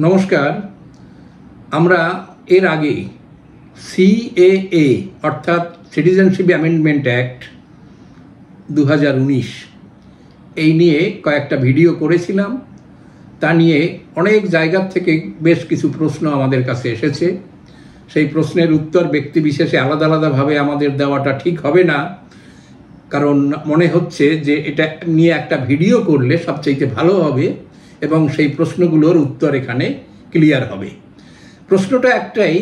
নমস্কার। আমরা এর আগে সিএএ অর্থাৎ সিটিজেনশিপ অ্যামেন্ডমেন্ট অ্যাক্ট 2019 এই নিয়ে কয়েকটা ভিডিও করেছিলাম। তা নিয়ে অনেক জায়গার থেকে বেশ কিছু প্রশ্ন আমাদের কাছে এসেছে। সেই প্রশ্নের উত্তর ব্যক্তিবিশেষে আলাদা আলাদাভাবে আমাদের দেওয়াটা ঠিক হবে না, কারণ মনে হচ্ছে যে এটা নিয়ে একটা ভিডিও করলে সবচেয়ে ভালো হবে এবং সেই প্রশ্নগুলোর উত্তর এখানে ক্লিয়ার হবে। প্রশ্নটা একটাই,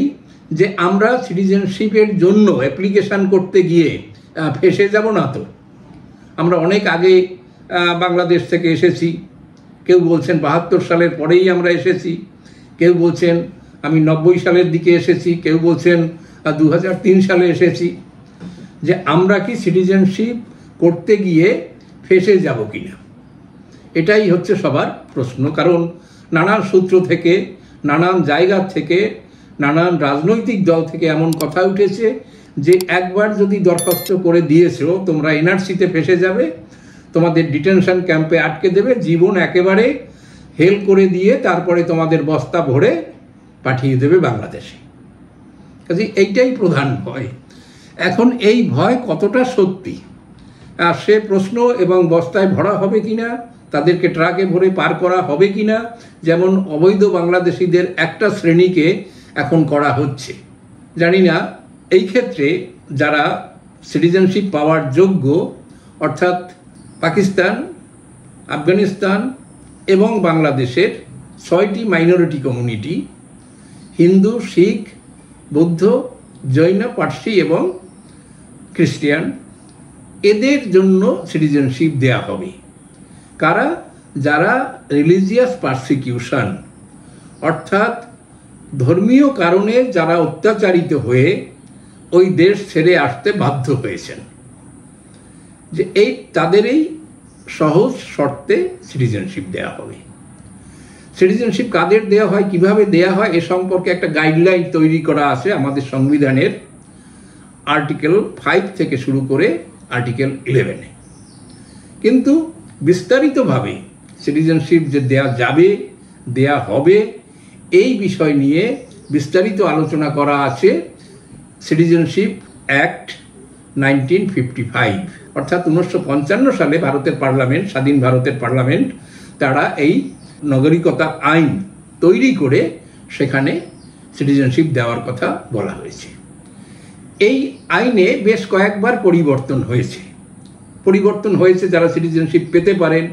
যে আমরা সিটিজেনশিপের জন্য অ্যাপ্লিকেশান করতে গিয়ে ফেঁসে যাব না তো? আমরা অনেক আগে বাংলাদেশ থেকে এসেছি, কেউ বলছেন 72 সালের পরেই আমরা এসেছি, কেউ বলছেন আমি 90 সালের দিকে এসেছি, কেউ বলছেন 2003 সালে এসেছি। যে আমরা কি সিটিজেনশিপ করতে গিয়ে ফেঁসে যাব কিনা, এটাই হচ্ছে সবার প্রশ্ন। কারণ নানান সূত্র থেকে, নানান জায়গা থেকে, নানান রাজনৈতিক দল থেকে এমন কথা উঠেছে যে একবার যদি দরখাস্ত করে দিয়েছো তোমরা এনআরসিতে ফেঁসে যাবে, তোমাদের ডিটেনশন ক্যাম্পে আটকে দেবে, জীবন একেবারে হেল করে দিয়ে তারপরে তোমাদের বস্তা ভরে পাঠিয়ে দেবে বাংলাদেশে। কাজে এইটাই প্রধান ভয়। এখন এই ভয় কতটা সত্যি, আর সে প্রশ্ন, এবং বস্তায় ভরা হবে কিনা, তাদেরকে ট্রাকে ভরে পার করা হবে কিনা, যেমন অবৈধ বাংলাদেশিদের একটা শ্রেণীকে এখন করা হচ্ছে। জানি না এই ক্ষেত্রে যারা সিটিজেনশিপ পাওয়ার যোগ্য, অর্থাৎ পাকিস্তান, আফগানিস্তান এবং বাংলাদেশের 6টি মাইনরিটি কমিউনিটি, হিন্দু, শিখ, বৌদ্ধ, জৈন, পার্সি এবং খ্রিস্টান, এদের জন্য সিটিজেনশিপ দেয়া হবে। কারা? যারা রিলিজিয়াস পারসিকিউশন অর্থাৎ ধর্মীয় কারণে যারা অত্যাচারিত হয়ে ওই দেশ ছেড়ে আসতে বাধ্য হয়েছেন, যে এই তাদেরই সহজ শর্তে সিটিজেনশিপ দেয়া হবে। সিটিজেনশিপ কাদের দেয়া হয়, কিভাবে দেয়া হয়, এ সম্পর্কে একটা গাইডলাইন তৈরি করা আছে আমাদের সংবিধানের আর্টিকেল 5 থেকে শুরু করে আর্টিকেল 11-এ। কিন্তু বিস্তারিতভাবে সিটিজেনশিপ যে দেয়া যাবে, দেয়া হবে, এই বিষয় নিয়ে বিস্তারিত আলোচনা করা আছে সিটিজেনশিপ অ্যাক্ট 1955, অর্থাৎ 1955 সালে ভারতের পার্লামেন্ট, স্বাধীন ভারতের পার্লামেন্ট, তারা এই নাগরিকতা আইন তৈরি করে সেখানে সিটিজেনশিপ দেওয়ার কথা বলা হয়েছে। এই আইনে বেশ কয়েকবার পরিবর্তন হয়েছে, যারা সিটিজেনশিপ পেতে পারেন,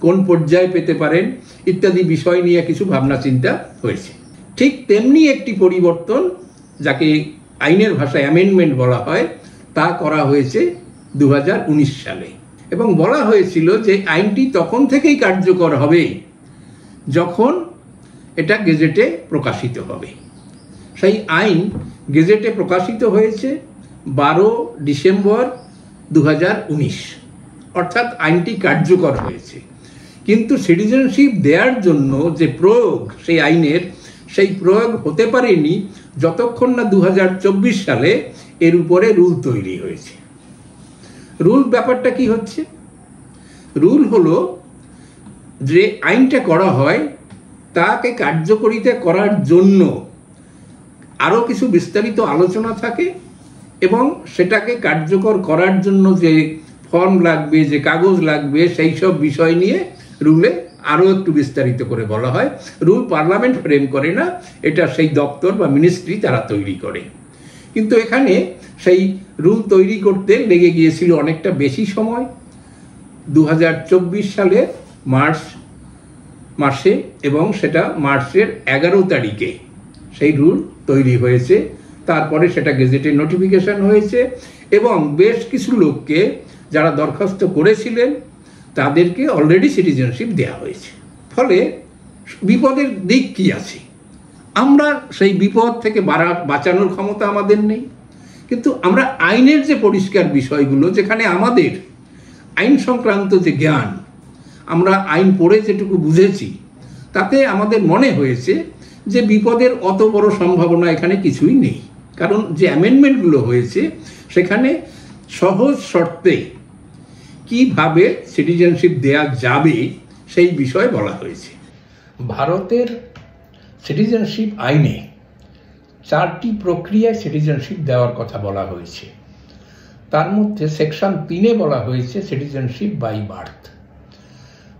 কোন পর্যায়ে পেতে পারেন ইত্যাদি বিষয় নিয়ে কিছু ভাবনা চিন্তা হয়েছে। ঠিক তেমনি একটি পরিবর্তন, যাকে আইনের ভাষায় অ্যামেন্ডমেন্ট বলা হয়, তা করা হয়েছে 2019 সালে। এবং বলা হয়েছিল যে আইনটি তখন থেকেই কার্যকর হবে যখন এটা গেজেটে প্রকাশিত হবে। সেই আইন গেজেটে প্রকাশিত হয়েছে 12 ডিসেম্বর 2019, অর্থাৎ আইনটি কার্যকর হয়েছে। কিন্তু সিটিজেনশিপ দেওয়ার জন্য যে প্রয়োগ সেই আইনের, সেই প্রয়োগ হতে পারেনি যতক্ষণ না 2024 সালে এর উপরে রুল তৈরি হয়েছে। রুল ব্যাপারটা কি হচ্ছে? রুল হলো যে আইনটা করা হয় তাকে কার্যকরিতা করার জন্য আরও কিছু বিস্তারিত আলোচনা থাকে, এবং সেটাকে কার্যকর করার জন্য যে ফর্ম লাগবে, যে কাগজ লাগবে, সেই সব বিষয় নিয়ে রুলে আরও একটু বিস্তারিত করে বলা হয়। রুল পার্লামেন্ট ফ্রেম করে না, এটা সেই দপ্তর বা মিনিস্ট্রি তারা তৈরি করে। কিন্তু এখানে সেই রুল তৈরি করতে লেগে গিয়েছিল অনেকটা বেশি সময়। 2024 সালের মার্চ মাসে, এবং সেটা মার্চের 11 তারিখে সেই রুল তৈরি হয়েছে। তারপরে সেটা গেজেটে নোটিফিকেশন হয়েছে, এবং বেশ কিছু লোককে যারা দরখাস্ত করেছিলেন তাদেরকে অলরেডি সিটিজেনশিপ দেওয়া হয়েছে। ফলে বিপদের দিক কি আছে? আমরা সেই বিপদ থেকে বাঁচানোর ক্ষমতা আমাদের নেই, কিন্তু আমরা আইনের যে পরিষ্কার বিষয়গুলো, যেখানে আমাদের আইন সংক্রান্ত যে জ্ঞান, আমরা আইন পড়ে যেটুকু বুঝেছি, তাতে আমাদের মনে হয়েছে যে বিপদের অত বড় সম্ভাবনা এখানে কিছুই নেই। কারণ যে অ্যামেন্ডমেন্টগুলো হয়েছে সেখানে সহজ শর্তে কিভাবে সিটিজেনশিপ দেয়া যাবে সেই বিষয়ে বলা হয়েছে। ভারতের সিটিজেনশিপ আইনে 4টি প্রক্রিয়ায় সিটিজেনশিপ দেওয়ার কথা বলা হয়েছে। তার মধ্যে সেকশন 3-এ বলা হয়েছে সিটিজেনশিপ বাই বার্থ।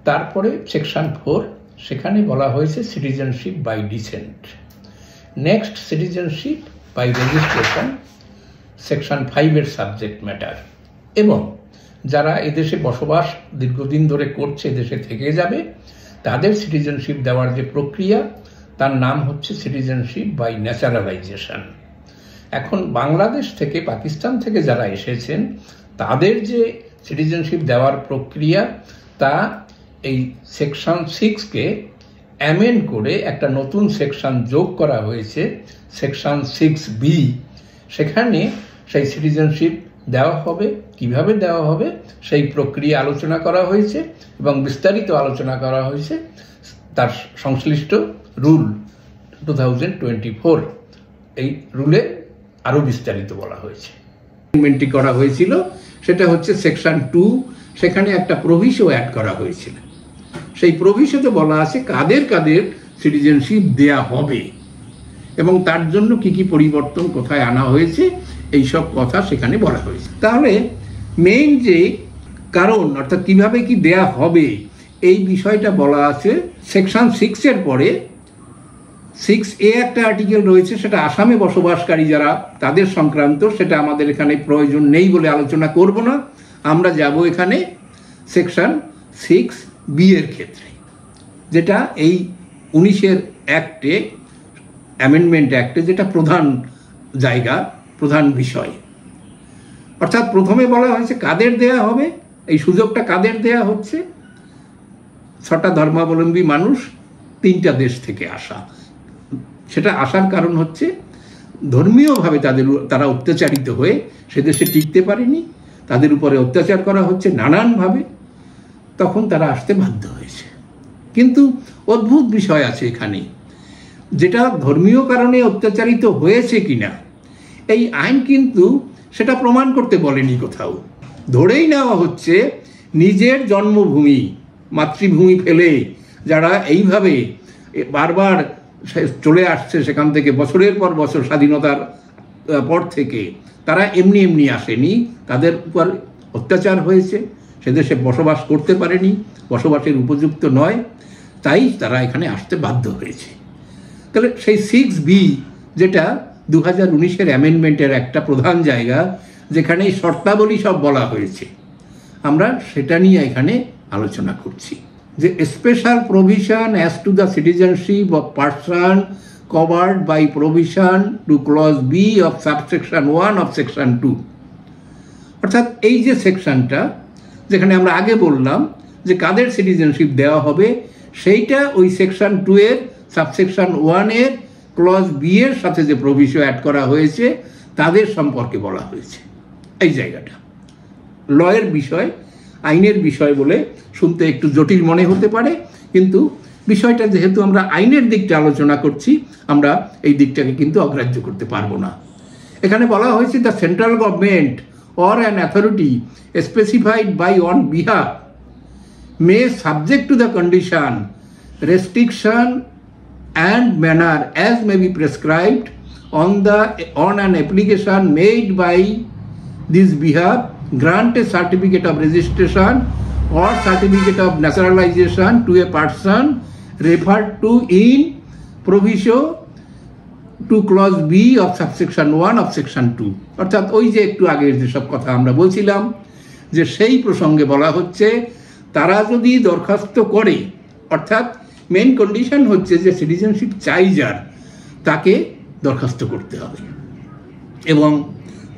তারপরে সেকশন 4, সেখানে বলা হয়েছে citizenship by descent. Next citizenship by registration, section 5-এর সাবজেক্ট ম্যাটার। এবং যারা এদেশে বসবাস দীর্ঘদিন ধরে করছে, দেশে থেকে যাবে, তাদের সিটিজেনশিপ দেওয়ার যে প্রক্রিয়া, তার নাম হচ্ছে সিটিজেনশিপ বাই ন্যাচারালাইজেশন। এখন বাংলাদেশ থেকে, পাকিস্তান থেকে যারা এসেছেন, তাদের যে সিটিজেনশিপ দেওয়ার প্রক্রিয়া, তা এই সেকশন 6-কে অ্যামেন্ড করে একটা নতুন সেকশন যোগ করা হয়েছে, সেকশন 6B। সেখানে সেই সিটিজেনশিপ দেওয়া হবে, কিভাবে দেওয়া হবে সেই প্রক্রিয়া আলোচনা করা হয়েছে এবং বিস্তারিত আলোচনা করা হয়েছে তার সংশ্লিষ্ট রুল 2024। এই রুলে আরও বিস্তারিত বলা হয়েছে। অ্যামেন্ডমেন্টটি করা হয়েছিল, সেটা হচ্ছে সেকশন 2। সেখানে একটা প্রভিশন অ্যাড করা হয়েছিল। সেই প্রভিশনে বলা আছে কাদের কাদের সিটিজেনশিপ দেয়া হবে এবং তার জন্য কি কি পরিবর্তন কোথায় আনা হয়েছে, এইসব কথা সেখানে বলা হয়েছে। তাহলে মেইন যে কারণ, অর্থাৎ কিভাবে কি দেয়া হবে, এই বিষয়টা বলা আছে সেকশন 6-এর পরে। 6A একটা আর্টিকেল রয়েছে, সেটা আসামে বসবাসকারী যারা, তাদের সংক্রান্ত। সেটা আমাদের এখানে প্রয়োজন নেই বলে আলোচনা করব না। আমরা যাব এখানে সেকশন 6B এর ক্ষেত্রে, যেটা এই 19-এর অ্যাক্টে, অ্যামেন্ডমেন্ট অ্যাক্টে, যেটা প্রধান জায়গা, প্রধান বিষয়। অর্থাৎ প্রথমে বলা হয়েছে কাদের দেয়া হবে, এই সুযোগটা কাদের দেয়া হচ্ছে। 6টা ধর্মাবলম্বী মানুষ, 3টা দেশ থেকে আসা। সেটা আসার কারণ হচ্ছে ধর্মীয়ভাবে তারা অত্যাচারিত হয়ে সে দেশে টিকতে পারেনি, তাদের উপরে অত্যাচার করা হচ্ছে নানানভাবে, তখন তারা আসতে বাধ্য হয়েছে। কিন্তু অদ্ভুত বিষয় আছে এখানে, যেটা ধর্মীয় কারণে অত্যাচারিত হয়েছে কিনা এই আইন কিন্তু সেটা প্রমাণ করতে বলেনি কোথাও। ধরেই নেওয়া হচ্ছে নিজের জন্মভূমি, মাতৃভূমি ফেলে যারা এইভাবে বারবার চলে আসছে সেখান থেকে, বছরের পর বছর স্বাধীনতার পর থেকে, তারা এমনি এমনি আসেনি, তাদের উপর অত্যাচার হয়েছে, সে দেশে বসবাস করতে পারেনি, বসবাসের উপযুক্ত নয়, তাই তারা এখানে আসতে বাধ্য হয়েছে। তাহলে সেই 6B, যেটা 2019-এর অ্যামেন্ডমেন্টের একটা প্রধান জায়গা, যেখানে এই শর্তাবলী সব বলা হয়েছে, আমরা সেটা নিয়ে এখানে আলোচনা করছি। যে special provision as to the citizenship of person covered by provision to clause B of subsection 1 of section 2। অর্থাৎ এই যে সেকশনটা, যেখানে আমরা আগে বললাম যে কাদের সিটিজেনশিপ দেওয়া হবে, সেইটা ওই সেকশন 2-এর সাবসেকশন 1-এর ক্লজ B এর সাথে যে প্রভিশন অ্যাড করা হয়েছে, তাদের সম্পর্কে বলা হয়েছে। এই জায়গাটা লয়ের বিষয়, আইনের বিষয় বলে শুনতে একটু জটিল মনে হতে পারে, কিন্তু বিষয়টা যেহেতু আমরা আইনের দিকটা আলোচনা করছি, আমরা এই দিকটাকে কিন্তু অগ্রাহ্য করতে পারবো না। এখানে বলা হয়েছে the central government or an authority specified by on behalf may subject to the condition, restriction and manner as may be prescribed on an application made by this behalf, grant a certificate of registration or certificate of naturalization to a person referred to in proviso to clause B of subsection 1 of section 2। অর্থাৎ ওই যে একটু আগের যেসব কথা আমরা বলছিলাম, যে সেই প্রসঙ্গে বলা হচ্ছে তারা যদি দরখাস্ত করে, অর্থাৎ মেন কন্ডিশন হচ্ছে যে সিটিজেনশিপ চাই যার, তাকে দরখাস্ত করতে হবে। এবং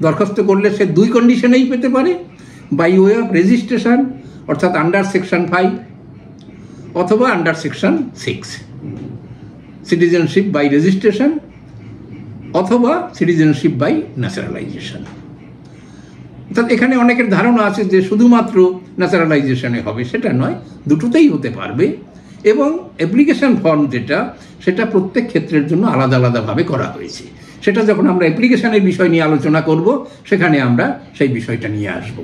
দরখাস্ত করলে সে 2 কন্ডিশনেই পেতে পারে, বাই ওয়ে অফ রেজিস্ট্রেশন, অর্থাৎ আন্ডার সেকশন 5, অথবা under section 6, citizenship by registration অথবা সিটিজেনশিপ বাই ন্যাচারালাইজেশন। অর্থাৎ এখানে অনেকের ধারণা আছে যে শুধুমাত্র ন্যাচারালাইজেশনে হবে, সেটা নয়, দুটোতেই হতে পারবে। এবং অ্যাপ্লিকেশন ফর্ম যেটা, সেটা প্রত্যেক ক্ষেত্রের জন্য আলাদা আলাদাভাবে করা হয়েছে। সেটা যখন আমরা অ্যাপ্লিকেশনের বিষয় নিয়ে আলোচনা করব, সেখানে আমরা সেই বিষয়টা নিয়ে আসব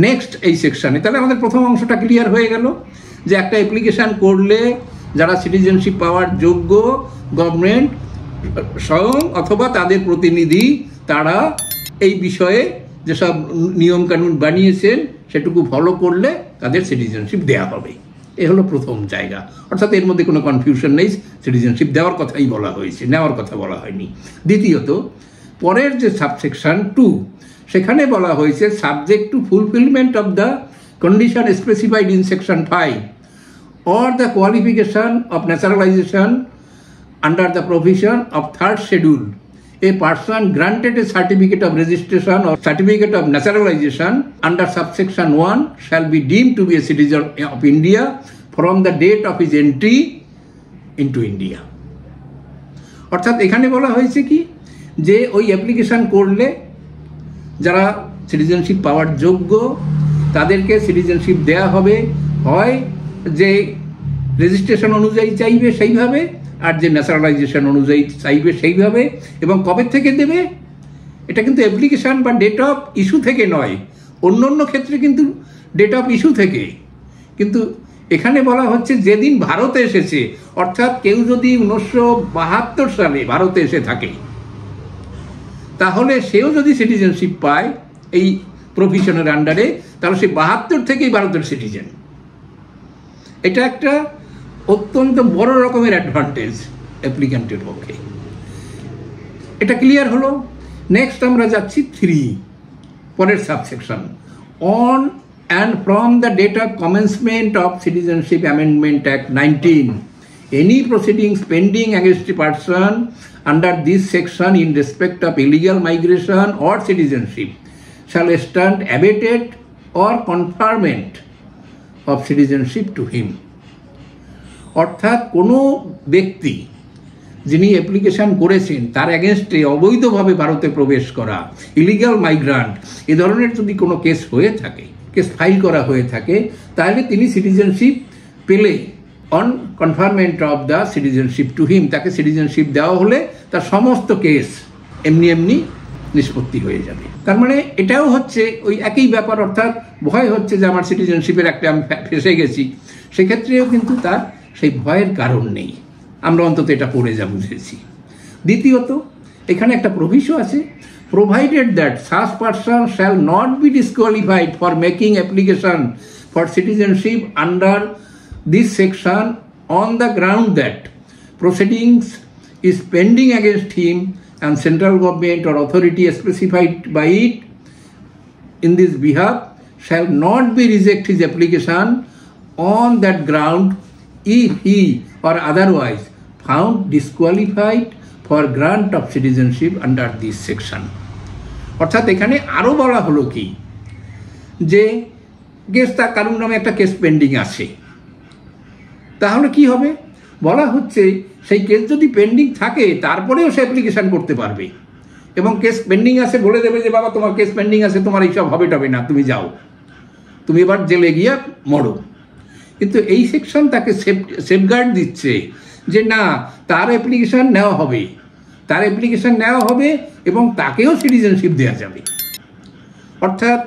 নেক্সট এই সেকশানে। তাহলে আমাদের প্রথম অংশটা ক্লিয়ার হয়ে গেল যে একটা অ্যাপ্লিকেশান করলে যারা সিটিজেনশিপ পাওয়ার যোগ্য, গভর্নমেন্ট স্বয়ং অথবা তাদের প্রতিনিধি তারা এই বিষয়ে যেসব নিয়মকানুন বানিয়েছেন সেটুকু ফলো করলে তাদের সিটিজেনশিপ দেওয়া হবে। এ হলো প্রথম জায়গা, অর্থাৎ এর মধ্যে কোনো কনফিউশন নেই, সিটিজেনশিপ দেওয়ার কথাই বলা হয়েছে, নেওয়ার কথা বলা হয়নি। দ্বিতীয়ত, পরের যে সাবসেকশন 2 সেখানে বলা হয়েছে subject to fulfilment of the condition specified in section 5 or the qualification of naturalization under the provision of 3rd schedule, a person granted a certificate of registration or certificate of naturalization under subsection 1 shall be deemed to be a citizen of India from the date of his entry into India. অর্থাৎ এখানে বলা হয়েছে কি যে ওই application করলে যারা citizenship পাওয়ার যোগ্য তাদেরকে সিটিজেনশিপ দেয়া হবে, হয় যে রেজিস্ট্রেশন অনুযায়ী চাইবে সেইভাবে, আর যে ন্যাচারালাইজেশন অনুযায়ী চাইবে সেইভাবে। এবং কবে থেকে দেবে, এটা কিন্তু অ্যাপ্লিকেশন বা ডেট অফ ইস্যু থেকে নয়, অন্য অন্য ক্ষেত্রে কিন্তু ডেট অফ ইস্যু থেকে, কিন্তু এখানে বলা হচ্ছে যেদিন ভারতে এসেছে। অর্থাৎ কেউ যদি 1972 সালে ভারতে এসে থাকে তাহলে সেও যদি সিটিজেনশিপ পায় এই প্রভিশনের আন্ডারে, তাহলে সে 72 থেকেই ভারতের সিটিজেন। এটা একটা অত্যন্ত বড় রকমের অ্যাডভান্টেজ অ্যাপ্লিক্যান্টের পক্ষে। এটা ক্লিয়ার হলো। নেক্সট আমরা যাচ্ছি 3, পরের subsection, on and from the date of commencement of citizenship amendment act 19, any proceedings pending against a person under this section in respect of illegal migration or citizenship shall stand abated or conferment of citizenship to him. অর্থাৎ কোনো ব্যক্তি যিনি application করেছেন তার এগেনস্টে অবৈধভাবে ভারতে প্রবেশ করা, ইলিগাল মাইগ্রান্ট, এ ধরনের যদি কোনো কেস হয়ে থাকে, কেস ফাইল করা হয়ে থাকে, তাহলে তিনি সিটিজেনশিপ পেলে on conferment of the citizenship to him, তাকে সিটিজেনশিপ দেওয়া হলে তার সমস্ত কেস এমনি এমনি নিষ্পত্তি হয়ে যাবে। তার মানে এটাও হচ্ছে ওই একই ব্যাপার, অর্থাৎ ভয় হচ্ছে যে আমার সিটিজেনশিপের একটা আমি ফেসে গেছি, সেক্ষেত্রেও কিন্তু তার সেই ভয়ের কারণ নেই। আমরা অন্তত এটা পড়ে যা বুঝেছি। দ্বিতীয়ত, এখানে একটা প্রভিশন আছে, provided that such person shall not be disqualified for making application for citizenship under this section on the ground that proceedings is pending against him and central government or authority specified by it in this behalf shall not be reject his application on that ground if he or otherwise found disqualified for grant of citizenship under this section. অর্থাৎ এখানে আরো বলা হলো কি যে case তার কারোর নামে একটা কেস পেন্ডিং আছে, তাহলে কি হবে, বলা হচ্ছে সেই কেস যদি পেন্ডিং থাকে তারপরেও সে অ্যাপ্লিকেশন করতে পারবে, এবং কেস পেন্ডিং আছে বলে দেবে যে বাবা তোমার কেস পেন্ডিং আছে, তোমার এইসব হবে টবে না, তুমি যাও, তুমি এবার জেলে গিয়া মরো। কিন্তু এই সেকশন তাকে সেফগার্ড দিচ্ছে যে না, তার অ্যাপ্লিকেশন নেওয়া হবে, তার অ্যাপ্লিকেশন নেওয়া হবে এবং তাকেও সিটিজেনশিপ দেওয়া যাবে। অর্থাৎ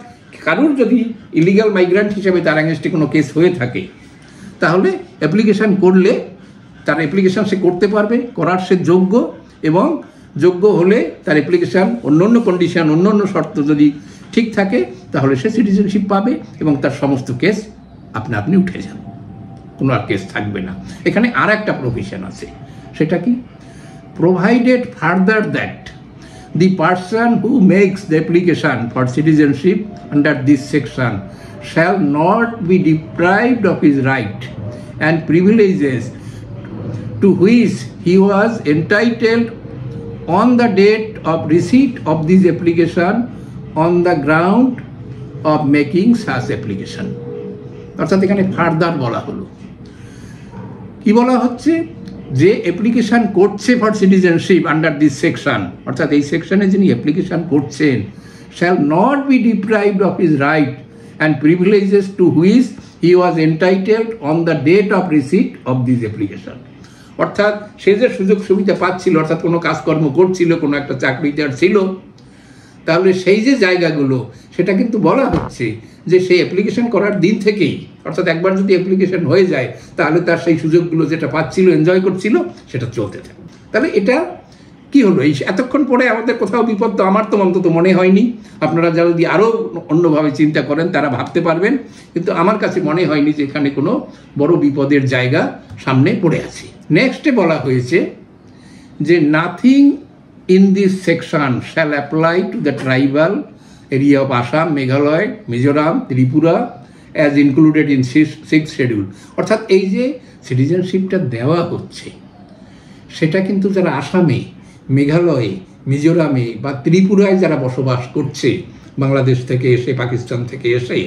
কারোর যদি ইলিগাল মাইগ্রান্ট হিসেবে তার অ্যাগেনস্টে কোনো কেস হয়ে থাকে তাহলে অ্যাপ্লিকেশন করলে তার অ্যাপ্লিকেশন সে করতে পারবে, করার সে যোগ্য, এবং যোগ্য হলে তার অ্যাপ্লিকেশন অন্য কন্ডিশন, অন্য শর্ত যদি ঠিক থাকে তাহলে সে সিটিজেনশিপ পাবে এবং তার সমস্ত কেস আপনা আপনি উঠে যাবে, কোনো আর কেস থাকবে না। এখানে আর একটা প্রভিশন আছে, সেটা কি, provided further that the person who makes the application for citizenship under this section shall not be deprived of his right and privileges to which he was entitled on the date of receipt of this application on the ground of making such application. অর্থাৎ এখানে further বলা হলো, কি বলা হচ্ছে, যে application করছে for citizenship under this section, অর্থাৎ এই সেকশনে যিনি অ্যাপ্লিকেশন করছেন, shall not be deprived of his right and privileges to which he was entitled on the date of receipt of this application. অর্থাৎ সে যে সুযোগ সুবিধা পাচ্ছিল, অর্থাৎ কোনো কাজকর্ম করছিল, কোনো একটা চাকরিদার ছিল, তাহলে সেই যে জায়গাগুলো সেটা কিন্তু বলা হচ্ছে যে সেই অ্যাপ্লিকেশন করার দিন থেকেই, অর্থাৎ একবার যদি অ্যাপ্লিকেশন হয়ে যায় তাহলে তার সেই সুযোগগুলো যেটা পাচ্ছিল, এনজয় করছিল, সেটা চলতে থাকে। তাহলে এটা কি হলো? এই এতক্ষণ পরে আমাদের কোথাও বিপদ তো আমার তো অন্তত মনে হয়নি। আপনারা যারা যদি আরও অন্যভাবে চিন্তা করেন তারা ভাবতে পারবেন, কিন্তু আমার কাছে মনে হয়নি যে এখানে কোনো বড় বিপদের জায়গা সামনে পড়ে আছে। নেক্সটে বলা হয়েছে যে nothing in this section shall apply to the tribal area of Assam, Meghalaya, Mizoram, Tripura as included in 6th schedule। অর্থাৎ এই যে সিটিজেনশিপটা দেওয়া হচ্ছে সেটা কিন্তু যারা আসামে, মেঘালয়ে, মিজোরামে বা ত্রিপুরায় যারা বসবাস করছে বাংলাদেশ থেকে এসে, পাকিস্তান থেকে এসে,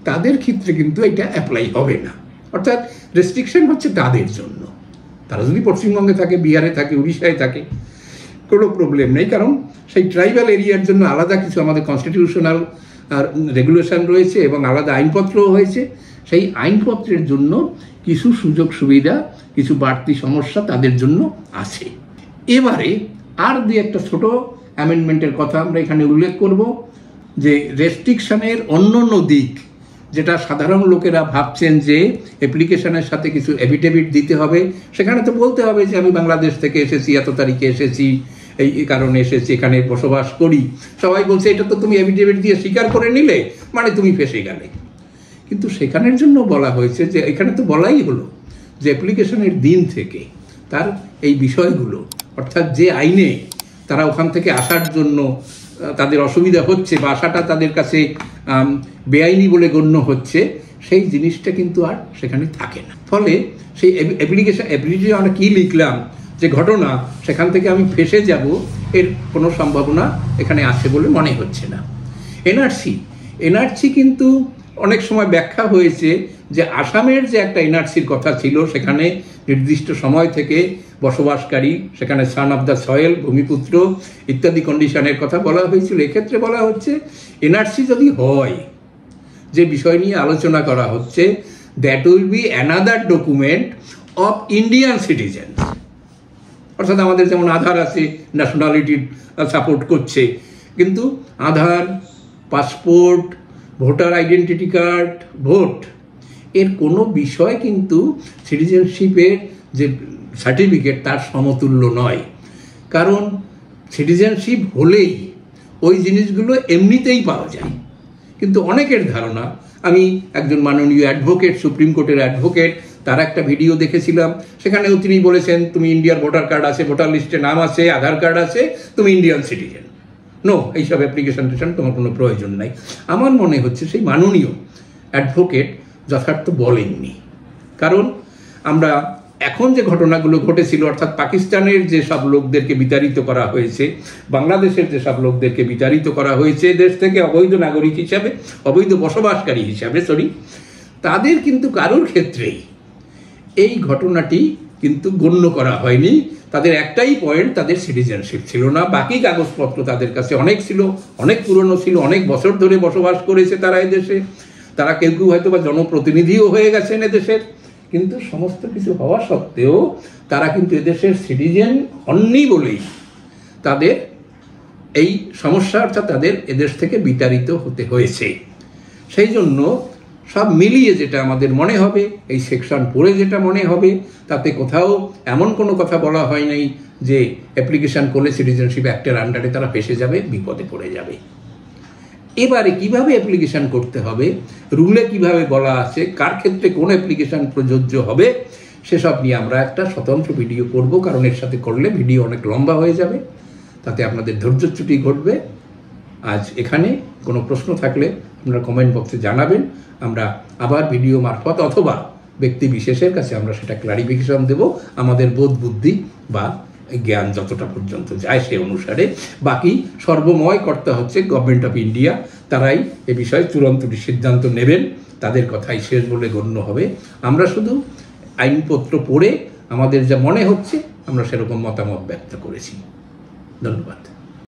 তাদের ক্ষেত্রে কিন্তু এটা অ্যাপ্লাই হবে না। অর্থাৎ রেস্ট্রিকশন হচ্ছে তাদের জন্য। তারা যদি পশ্চিমবঙ্গে থাকে, বিহারে থাকে, উড়িষ্যায় থাকে, কোনো প্রবলেম নেই, কারণ সেই ট্রাইবাল এরিয়ার জন্য আলাদা কিছু আমাদের কনস্টিটিউশনাল রেগুলেশন রয়েছে এবং আলাদা আইনপত্রও হয়েছে। সেই আইনপত্রের জন্য কিছু সুযোগ সুবিধা, কিছু বাড়তি সমস্যা তাদের জন্য আছে। এবারে আর একটা ছোট অ্যামেন্ডমেন্টের কথা আমরা এখানে উল্লেখ করব, যে রেস্ট্রিকশনের অন্য দিক, যেটা সাধারণ লোকেরা ভাবছেন যে অ্যাপ্লিকেশনের সাথে কিছু এফিডেভিট দিতে হবে, সেখানে তো বলতে হবে যে আমি বাংলাদেশ থেকে এসেছি, এত তারিখে এসেছি, এই কারণে এসেছি, এখানে বসবাস করি। সবাই বলছে এটা তো তুমি এফিডেভিট দিয়ে স্বীকার করে নিলে, মানে তুমি ফেঁসে গেলে। কিন্তু সেখানের জন্য বলা হয়েছে যে এখানে তো বলাই হলো যে অ্যাপ্লিকেশনের দিন থেকে তার এই বিষয়গুলো, অর্থাৎ যে আইনে তারা ওখান থেকে আসার জন্য তাদের অসুবিধা হচ্ছে বা আসাটা তাদের কাছে বেআইনি বলে গণ্য হচ্ছে, সেই জিনিসটা কিন্তু আর সেখানে থাকে না। ফলে সেই অ্যাপ্লিকেশন আমরা কী লিখলাম যে ঘটনা, সেখান থেকে আমি ফেঁসে যাব, এর কোনো সম্ভাবনা এখানে আছে বলে মনে হচ্ছে না। এনআরসি কিন্তু অনেক সময় ব্যাখ্যা হয়েছে যে আসামের যে একটা এনআরসির কথা ছিল, সেখানে নির্দিষ্ট সময় থেকে বসবাসকারী, সেখানে সান অফ দ্য সয়েল, ভূমিপুত্র ইত্যাদি কন্ডিশনের কথা বলা হয়েছিল। এক্ষেত্রে বলা হচ্ছে এনআরসি যদি হয়, যে বিষয় নিয়ে আলোচনা করা হচ্ছে, that will be another document of Indian citizens. অর্থাৎ আমাদের যেমন আধার আছে, ন্যাশনালিটি সাপোর্ট করছে, কিন্তু Aadhaar, passport, voter identity card, vote, এর কোনো বিষয় কিন্তু সিটিজেনশিপের যে সার্টিফিকেট তার সমতুল্য নয়। কারণ সিটিজেনশিপ হলেই ওই জিনিসগুলো এমনিতেই পাওয়া যায়। কিন্তু অনেকের ধারণা, আমি একজন মাননীয় অ্যাডভোকেট, সুপ্রিম কোর্টের অ্যাডভোকেট, তার একটা ভিডিও দেখেছিলাম, সেখানেও তিনি বলেছেন তুমি ইন্ডিয়ার ভোটার কার্ড আছে, ভোটার লিস্টে নাম আছে, আধার কার্ড আছে, তুমি ইন্ডিয়ান সিটিজেন, নো, এইসব অ্যাপ্লিকেশন তোমার কোনো প্রয়োজন নাই। আমার মনে হচ্ছে সেই মাননীয় অ্যাডভোকেট যথার্থ বলেননি। কারণ আমরা এখন যে ঘটনাগুলো ঘটেছিল, অর্থাৎ পাকিস্তানের যে সব লোকদেরকে বিতাড়িত করা হয়েছে, বাংলাদেশের যে সব লোকদেরকে বিতাড়িত করা হয়েছে দেশ থেকে অবৈধ নাগরিক হিসাবে, অবৈধ বসবাসকারী হিসাবে, তাদের কিন্তু কারোর ক্ষেত্রেই এই ঘটনাটি কিন্তু গণ্য করা হয়নি। তাদের একটাই পয়েন্ট, তাদের সিটিজেনশিপ ছিল না। বাকি কাগজপত্র তাদের কাছে অনেক ছিল, অনেক পুরনো ছিল, অনেক বছর ধরে বসবাস করেছে তারা এদেশে। তারা কেউ কেউ হয়তো বা জনপ্রতিনিধিও হয়ে গেছেন এদেশের, কিন্তু সমস্ত কিছু হওয়া সত্ত্বেও তারা কিন্তু এদেশের সিটিজেন হননি বলেই তাদের এই সমস্যা, অর্থাৎ তাদের এদেশ থেকে বিতাড়িত হতে হয়েছে। সেই জন্য সব মিলিয়ে যেটা আমাদের মনে হবে, এই সেকশন পড়ে যেটা মনে হবে, তাতে কোথাও এমন কোনো কথা বলা হয় নাই যে অ্যাপ্লিকেশন করলে সিটিজেনশিপ অ্যাক্টের আন্ডারে তারা ফেঁসে যাবে, বিপদে পড়ে যাবে। এবারে কিভাবে অ্যাপ্লিকেশন করতে হবে, রুলে কিভাবে বলা আছে, কার ক্ষেত্রে কোন অ্যাপ্লিকেশন প্রযোজ্য হবে, সেসব নিয়ে আমরা একটা স্বতন্ত্র ভিডিও করব। কারণ এর সাথে করলে ভিডিও অনেক লম্বা হয়ে যাবে, তাতে আপনাদের ধৈর্যচ্যুতি ঘটবে। আজ এখানে কোনো প্রশ্ন থাকলে আপনারা কমেন্ট বক্সে জানাবেন, আমরা আবার ভিডিও মারফত অথবা ব্যক্তি বিশেষের কাছে আমরা সেটা ক্লারিফিকেশন দেব, আমাদের বোধ বুদ্ধি বা জ্ঞান যতটা পর্যন্ত যায় সে অনুসারে। বাকি সর্বময় কর্তা হচ্ছে গভর্নমেন্ট অফ ইন্ডিয়া, তারাই এ বিষয়ে চূড়ান্ত সিদ্ধান্ত নেবেন, তাদের কথাই শেষ বলে গণ্য হবে। আমরা শুধু আইনপত্র পড়ে আমাদের যা মনে হচ্ছে আমরা সেরকম মতামত ব্যক্ত করেছি। ধন্যবাদ।